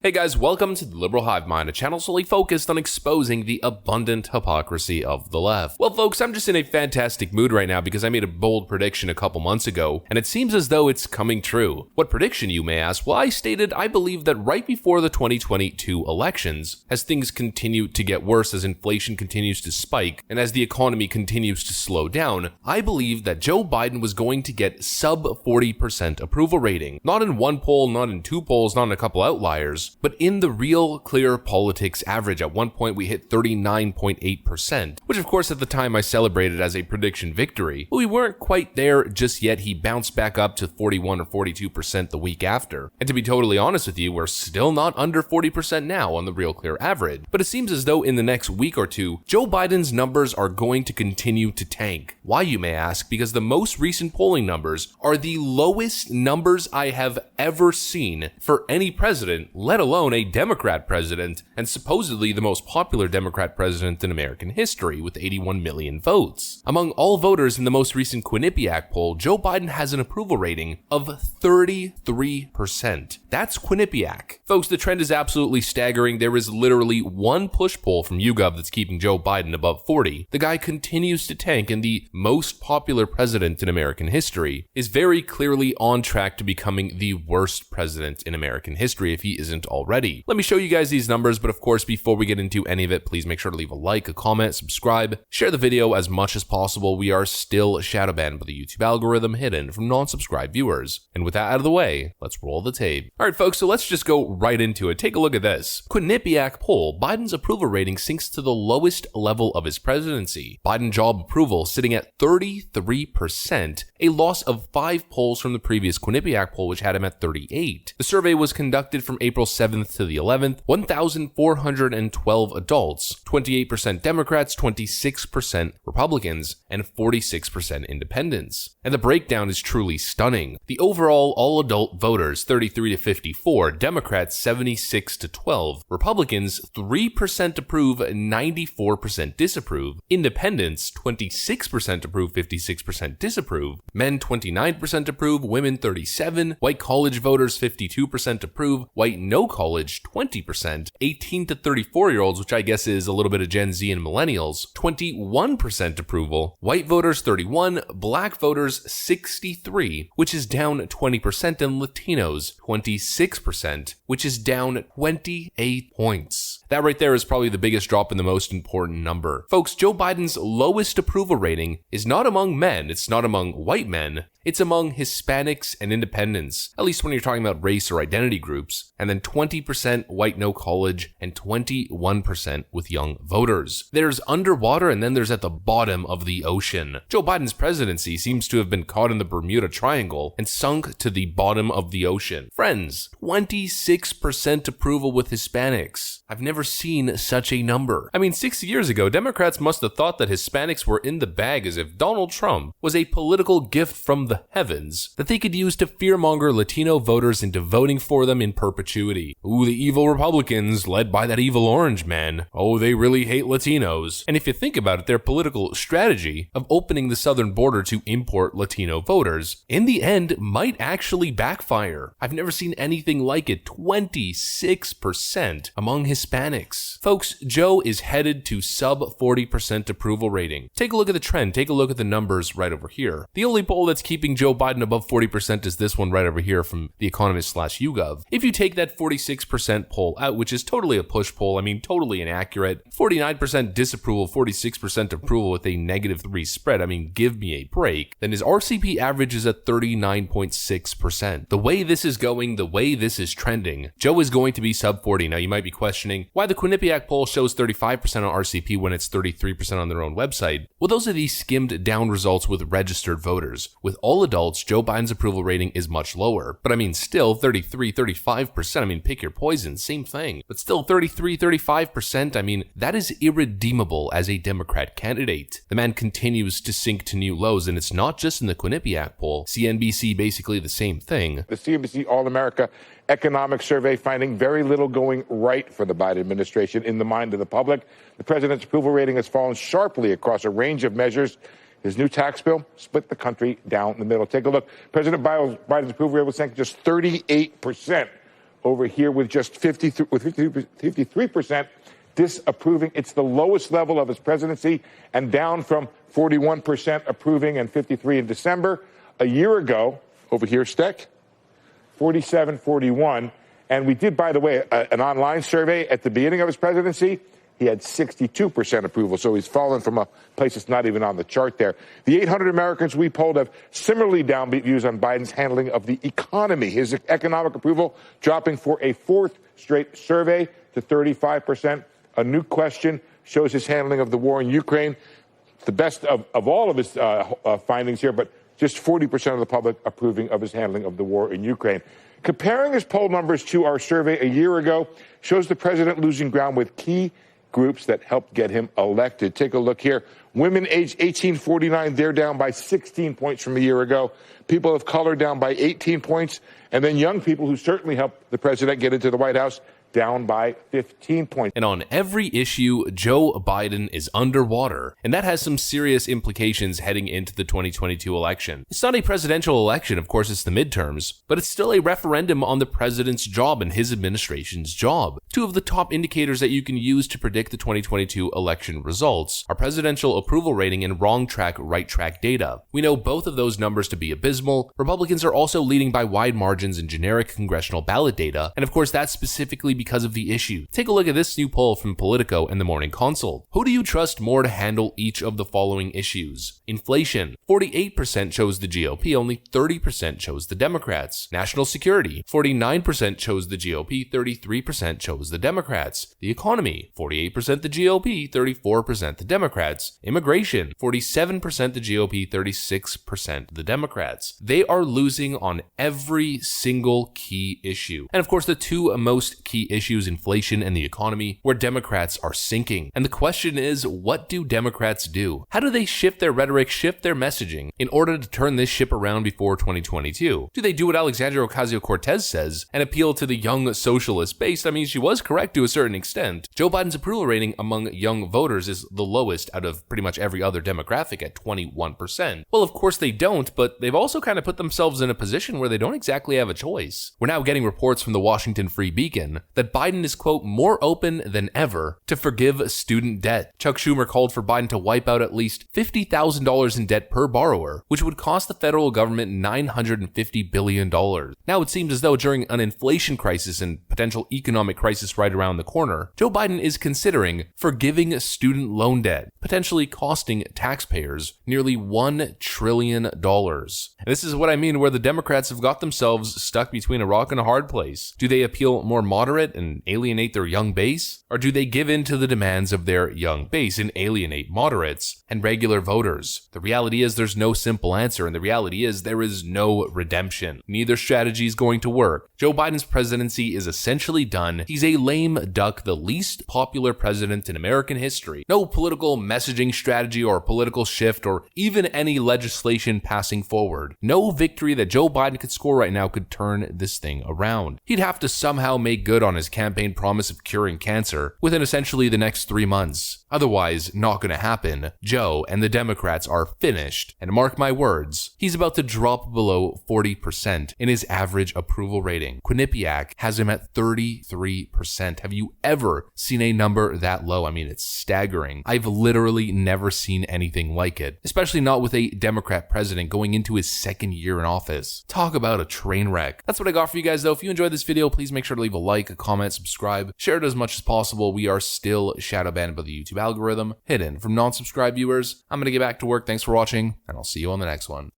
Hey guys, welcome to the Liberal Hive Mind, a channel solely focused on exposing the abundant hypocrisy of the left. Well folks, I'm just in a fantastic mood right now because I made a bold prediction a couple months ago, and it seems as though it's coming true. What prediction, you may ask? Well, I stated I believe that right before the 2022 elections, as things continue to get worse, as inflation continues to spike, and as the economy continues to slow down, I believe that Joe Biden was going to get sub 40% approval rating. Not in one poll, not in two polls, not in a couple outliers, but in the real clear politics average. At one point we hit 39.8%, which of course at the time I celebrated as a prediction victory. But we weren't quite there just yet. He bounced back up to 41 or 42% the week after. And to be totally honest with you, we're still not under 40% now on the real clear average. But it seems as though in the next week or two, Joe Biden's numbers are going to continue to tank. Why, you may ask? Because the most recent polling numbers are the lowest numbers I have ever seen for any president, let alone a Democrat president, and supposedly the most popular Democrat president in American history with 81 million votes. Among all voters in the most recent Quinnipiac poll, Joe Biden has an approval rating of 33%. That's Quinnipiac. Folks, the trend is absolutely staggering. There is literally one push poll from YouGov that's keeping Joe Biden above 40. The guy continues to tank, and the most popular president in American history is very clearly on track to becoming the worst president in American history if he isn't already. Let me show you guys these numbers, but of course, before we get into any of it, please make sure to leave a like, a comment, subscribe, share the video as much as possible. We are still shadow banned by the YouTube algorithm, hidden from non-subscribed viewers. And with that out of the way, let's roll the tape. Alright folks, so let's just go right into it. Take a look at this. Quinnipiac poll, Biden's approval rating sinks to the lowest level of his presidency. Biden job approval sitting at 33%, a loss of 5 polls from the previous Quinnipiac poll, which had him at 38. The survey was conducted from April 7th to the 11th, 1,412 adults, 28% Democrats, 26% Republicans, and 46% independents. And the breakdown is truly stunning. The overall all-adult voters, 33 to 54, Democrats 76 to 12, Republicans 3% approve, 94% disapprove, independents 26% approve, 56% disapprove, men 29% approve, women 37%, white college voters 52% approve, white no college 20%, 18 to 34-year-olds, which I guess is a little bit of Gen Z and millennials, 21% approval, white voters 31%, black voters 63%, which is down 20%, and Latinos 26%, which is down 28 points. That right there is probably the biggest drop in the most important number. Folks, Joe Biden's lowest approval rating is not among men, it's not among white men, it's among Hispanics and independents, at least when you're talking about race or identity groups, and then 20% white no college and 21% with young voters. There's underwater and then there's at the bottom of the ocean. Joe Biden's presidency seems to have been caught in the Bermuda Triangle and sunk to the bottom of the ocean. Friends, 26% approval with Hispanics. I've never seen such a number. I mean, 6 years ago, Democrats must have thought that Hispanics were in the bag, as if Donald Trump was a political gift from the heavens that they could use to fearmonger Latino voters into voting for them in perpetuity. Ooh, the evil Republicans, led by that evil orange man. Oh, they really hate Latinos. And if you think about it, their political strategy of opening the southern border to import Latino voters, in the end, might actually backfire. I've never seen anything like it. 26% among Hispanics. Folks, Joe is headed to sub 40% approval rating. Take a look at the trend. Take a look at the numbers right over here. The only poll that's keeping Joe Biden above 40% is this one right over here from The Economist/YouGov. If you take that 46% poll out, which is totally a push poll, I mean totally inaccurate, 49% disapproval, 46% approval with a -3 spread, I mean give me a break, then his RCP average is at 39.6%. The way this is going, the way this is trending, Joe is going to be sub 40. Now you might be questioning why the Quinnipiac poll shows 35% on RCP when it's 33% on their own website. Well, those are the skimmed down results with registered voters. With all adults, Joe Biden's approval rating is much lower. But I mean, still 33, 35%. I mean, pick your poison, same thing. But still 33, 35%. I mean, that is irredeemable as a Democrat candidate. The man continues to sink to new lows, and it's not just in the Quinnipiac poll. CNBC basically the same thing. The CNBC All-America Economic Survey finding very little going right for the Biden administration in the mind of the public. The president's approval rating has fallen sharply across a range of measures. His new tax bill split the country down the middle. Take a look. President Biden's approval rate was sank just 38%, over here with just 53% disapproving. It's the lowest level of his presidency and down from 41% approving and 53% in December. A year ago, over here, Steck, 47-41. And we did, by the way, an online survey at the beginning of his presidency. He had 62% approval, so he's fallen from a place that's not even on the chart there. The 800 Americans we polled have similarly downbeat views on Biden's handling of the economy. His economic approval dropping for a fourth straight survey to 35%. A new question shows his handling of the war in Ukraine. The best of all of his findings here, but just 40% of the public approving of his handling of the war in Ukraine. Comparing his poll numbers to our survey a year ago shows the president losing ground with key groups that helped get him elected. Take a look here. Women aged 18-49, they're down by 16 points from a year ago. People of color down by 18 points. And then young people who certainly helped the president get into the White House down by 15 points. And on every issue, Joe Biden is underwater, and that has some serious implications heading into the 2022 election. It's not a presidential election, of course it's the midterms, but it's still a referendum on the president's job and his administration's job. Two of the top indicators that you can use to predict the 2022 election results are presidential approval rating and wrong track, right track data. We know both of those numbers to be abysmal. Republicans are also leading by wide margins in generic congressional ballot data, and of course that's specifically because of the issue. Take a look at this new poll from Politico and the Morning Consult. Who do you trust more to handle each of the following issues? Inflation. 48% chose the GOP, only 30% chose the Democrats. National security. 49% chose the GOP, 33% chose the Democrats. The economy. 48% the GOP, 34% the Democrats. Immigration. 47% the GOP, 36% the Democrats. They are losing on every single key issue. And of course, the two most key issues, inflation and the economy, where Democrats are sinking. And the question is, what do Democrats do? How do they shift their rhetoric, shift their messaging in order to turn this ship around before 2022? Do they do what Alexandria Ocasio-Cortez says and appeal to the young socialist base? I mean, she was correct to a certain extent. Joe Biden's approval rating among young voters is the lowest out of pretty much every other demographic at 21%. Well, of course they don't, but they've also kind of put themselves in a position where they don't exactly have a choice. We're now getting reports from the Washington Free Beacon that Biden is, quote, more open than ever to forgive student debt. Chuck Schumer called for Biden to wipe out at least $50,000 in debt per borrower, which would cost the federal government $950 billion. Now it seems as though during an inflation crisis and potential economic crisis right around the corner, Joe Biden is considering forgiving student loan debt, potentially costing taxpayers nearly $1 trillion. And this is what I mean where the Democrats have got themselves stuck between a rock and a hard place. Do they appeal more moderate and alienate their young base? Or do they give in to the demands of their young base and alienate moderates and regular voters? The reality is there's no simple answer, and the reality is there is no redemption. Neither strategy is going to work. Joe Biden's presidency is essentially done. He's a lame duck, the least popular president in American history. No political messaging strategy or political shift or even any legislation passing forward. No victory that Joe Biden could score right now could turn this thing around. He'd have to somehow make good on his campaign promise of curing cancer within essentially the next 3 months. Otherwise, not gonna happen. Joe and the Democrats are finished, and mark my words, he's about to drop below 40% in his average approval rating. Quinnipiac has him at 33%. Have you ever seen a number that low? I mean, it's staggering. I've literally never seen anything like it, especially not with a Democrat president going into his second year in office. Talk about a train wreck. That's what I got for you guys though. If you enjoyed this video, please make sure to leave a like, a comment, subscribe, share it as much as possible. We are still shadow banned by the YouTube algorithm, hidden from non-subscribed viewers. I'm gonna get back to work. Thanks for watching, and I'll see you on the next one.